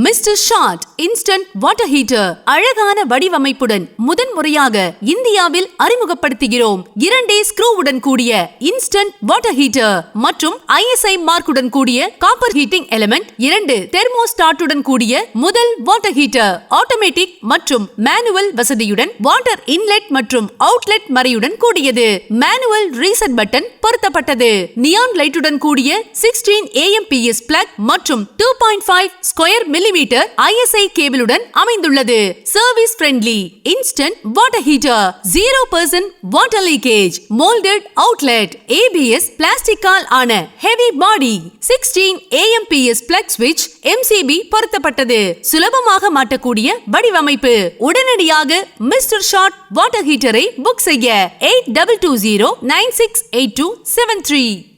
Mr.Shot instant water heater அழகான வடிவமைப்புடன் முதன்முறையாக இந்தியாவில் அறிமுகப்படுத்துகிறோம். 2 ஸ்க்ரூவுடன் கூடிய இன்ஸ்டன்ட் வாட்டர் ஹீட்டர் மற்றும் ISI மார்க்குடன் கூடிய காப்பர் ஹீட்டிங் எலிமெண்ட், 2 தெர்மோஸ்டாட்டுடன் கூடிய முதல் வாட்டர் ஹீட்டர், ஆட்டோமேட்டிக் மற்றும் மேனுவல் வசதியுடன், வாட்டர் இன்லெட் மற்றும் அவுட்லெட் மறையுடன் கூடியது, மேனுவல் ரீசெட் பட்டன் பொருத்தப்பட்டது, நியான் லைட்டுடன் கூடிய 16 AMPS பிளக் மற்றும் 2.5 ஸ்கொயர் மில்லிமீட்டர் ISI கேபிளுடன் அமைந்துள்ளது. Service friendly instant water heater, 0% water leakage, moulded outlet, ABS பிளாஸ்டிக்கால் ஆன ஹெவி பாடி, 16 AMPS பிளக் ஸ்விட்ச், MCB பொருத்தப்பட்டது, சுலபமாக மாட்டக்கூடிய வடிவமைப்பு. உடனடியாக Mr.Shot வாட்டர் ஹீட்டரை புக் செய்ய 8220968273